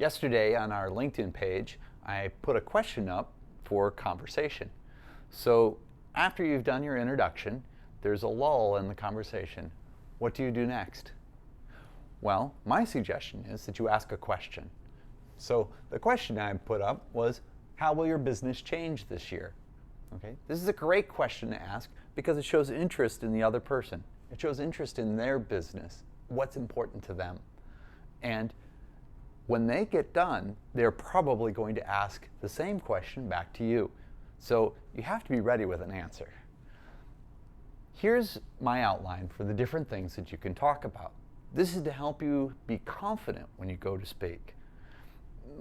Yesterday on our LinkedIn page, I put a question up for conversation. So after you've done your introduction, there's a lull in the conversation. What do you do next? Well, my suggestion is that you ask a question. So the question I put up was, how will your business change this year? Okay, this is a great question to ask because it shows interest in the other person. It shows interest in their business, what's important to them. And when they get done, they're probably going to ask the same question back to you. So you have to be ready with an answer. Here's my outline for the different things that you can talk about. This is to help you be confident when you go to speak.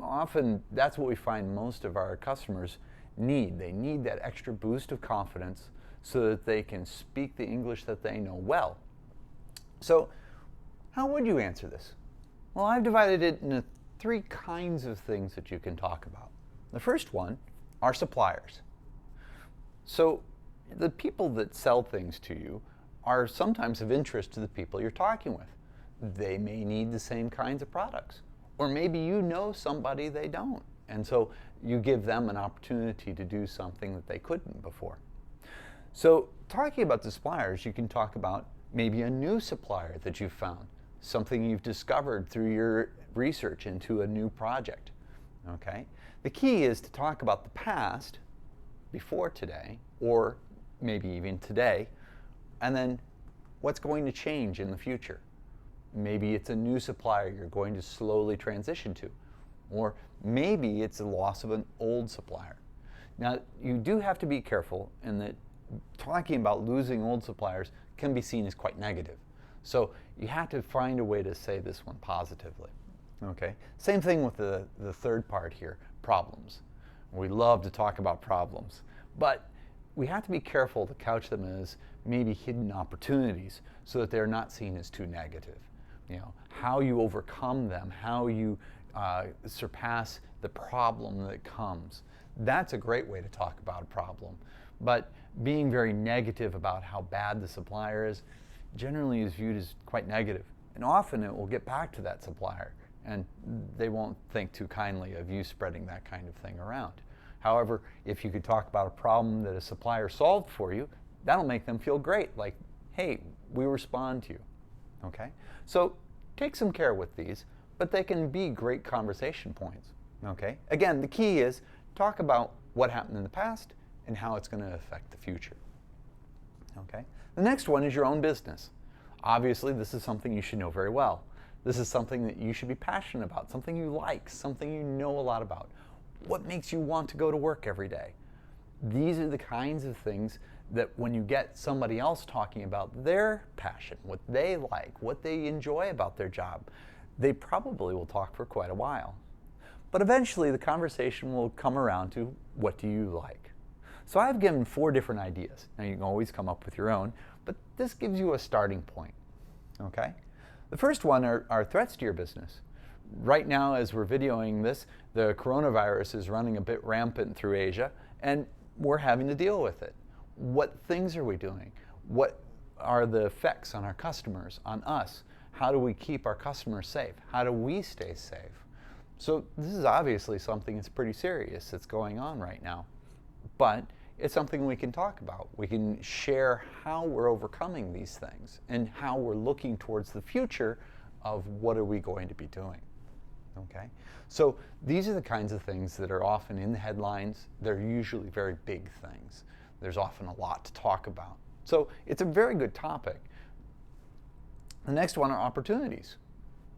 Often that's what we find most of our customers need. They need that extra boost of confidence so that they can speak the English that they know well. So how would you answer this? Well, I've divided it into three kinds of things that you can talk about. The first one are suppliers. So the people that sell things to you are sometimes of interest to the people you're talking with. They may need the same kinds of products. Or maybe you know somebody they don't. And so you give them an opportunity to do something that they couldn't before. So talking about the suppliers, you can talk about maybe a new supplier that you've found, something you've discovered through your research into a new project. Okay? The key is to talk about the past, before today, or maybe even today, and then what's going to change in the future. Maybe it's a new supplier you're going to slowly transition to, or maybe it's the loss of an old supplier. Now, you do have to be careful in that talking about losing old suppliers can be seen as quite negative. So you have to find a way to say this one positively. Okay? Same thing with the third part here, problems. We love to talk about problems, but we have to be careful to couch them as maybe hidden opportunities so that they're not seen as too negative. You know, how you overcome them, how you surpass the problem that comes. That's a great way to talk about a problem. But being very negative about how bad the supplier is generally is viewed as quite negative. And often it will get back to that supplier and they won't think too kindly of you spreading that kind of thing around. However, if you could talk about a problem that a supplier solved for you, that'll make them feel great, like, hey, we respond to you. Okay? So take some care with these, but they can be great conversation points. Okay? Again, the key is talk about what happened in the past and how it's going to affect the future. Okay? The next one is your own business. Obviously, this is something you should know very well. This is something that you should be passionate about, something you like, something you know a lot about. What makes you want to go to work every day? These are the kinds of things that when you get somebody else talking about their passion, what they like, what they enjoy about their job, they probably will talk for quite a while. But eventually the conversation will come around to, what do you like? So I've given 4 different ideas. Now you can always come up with your own, but this gives you a starting point. Okay? The first one are threats to your business. Right now, as we're videoing this, the coronavirus is running a bit rampant through Asia, and we're having to deal with it. What things are we doing? What are the effects on our customers, on us? How do we keep our customers safe? How do we stay safe? So this is obviously something that's pretty serious that's going on right now. But it's something we can talk about. We can share how we're overcoming these things and how we're looking towards the future of what are we going to be doing. Okay? So these are the kinds of things that are often in the headlines. They're usually very big things. There's often a lot to talk about. So it's a very good topic. The next one are opportunities.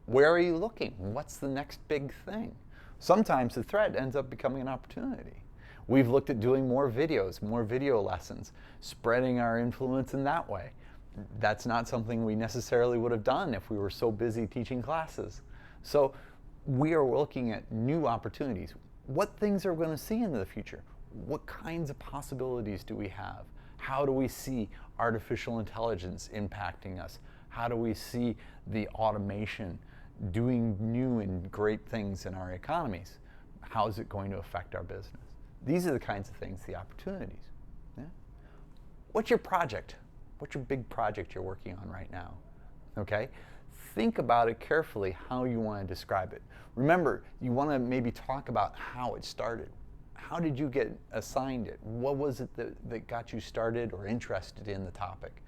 Where are you looking? What's the next big thing? Sometimes the threat ends up becoming an opportunity. We've looked at doing more videos, more video lessons, spreading our influence in that way. That's not something we necessarily would have done if we were so busy teaching classes. So we are looking at new opportunities. What things are we going to see in the future? What kinds of possibilities do we have? How do we see artificial intelligence impacting us? How do we see the automation doing new and great things in our economies? How is it going to affect our business? These are the kinds of things, the opportunities. Yeah? What's your project? What's your big project you're working on right now? Okay? think about it carefully how you want to describe it. Remember, you want to maybe talk about how it started. How did you get assigned it? What was it that got you started or interested in the topic?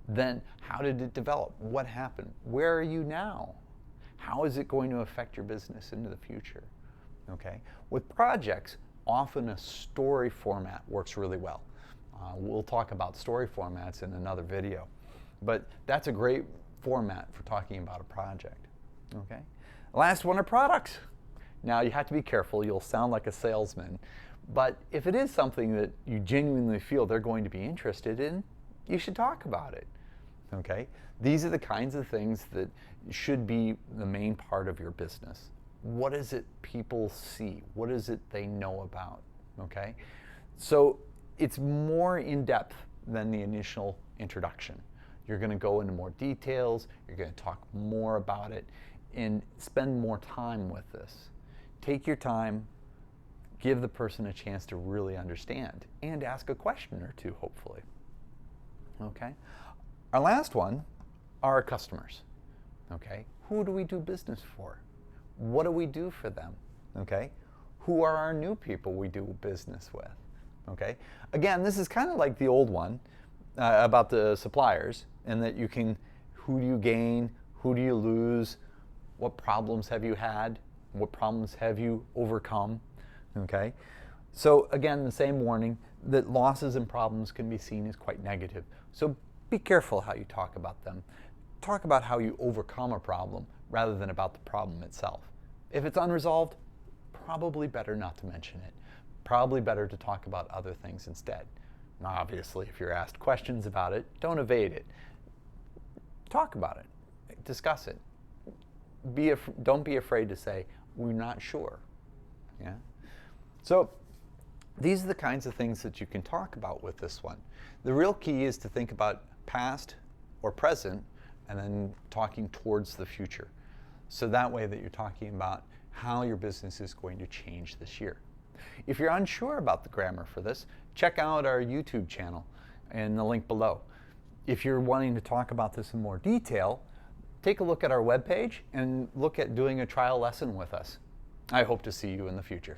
Then, how did it develop? What happened? Where are you now? How is it going to affect your business into the future? Okay. With projects, often a story format works really well. We'll talk about story formats in another video, but that's a great format for talking about a project. Okay. Last one are products. Now, you have to be careful. You'll sound like a salesman, but if it is something that you genuinely feel they're going to be interested in, you should talk about it. Okay? These are the kinds of things that should be the main part of your business. What is it people see? What is it they know about? Okay? So it's more in depth than the initial introduction. You're going to go into more details, you're going to talk more about it, and spend more time with this. Take your time, give the person a chance to really understand, and ask a question or two, hopefully. Okay? Our last one are our customers. Okay? Who do we do business for? What do we do for them? Okay? Who are our new people we do business with? Okay? Again, this is kind of like the old one about the suppliers, and that you can, who do you gain? Who do you lose? What problems have you had? What problems have you overcome? Okay? So again, the same warning that losses and problems can be seen as quite negative. So be careful how you talk about them. Talk about how you overcome a problem rather than about the problem itself. If it's unresolved, probably better not to mention it. Probably better to talk about other things instead. Now, obviously, if you're asked questions about it, don't evade it. Talk about it. Discuss it. Don't be afraid to say, we're not sure. Yeah? So these are the kinds of things that you can talk about with this one. The real key is to think about past or present and then talking towards the future. So that way that you're talking about how your business is going to change this year. If you're unsure about the grammar for this, check out our YouTube channel and the link below. If you're wanting to talk about this in more detail, take a look at our webpage and look at doing a trial lesson with us. I hope to see you in the future.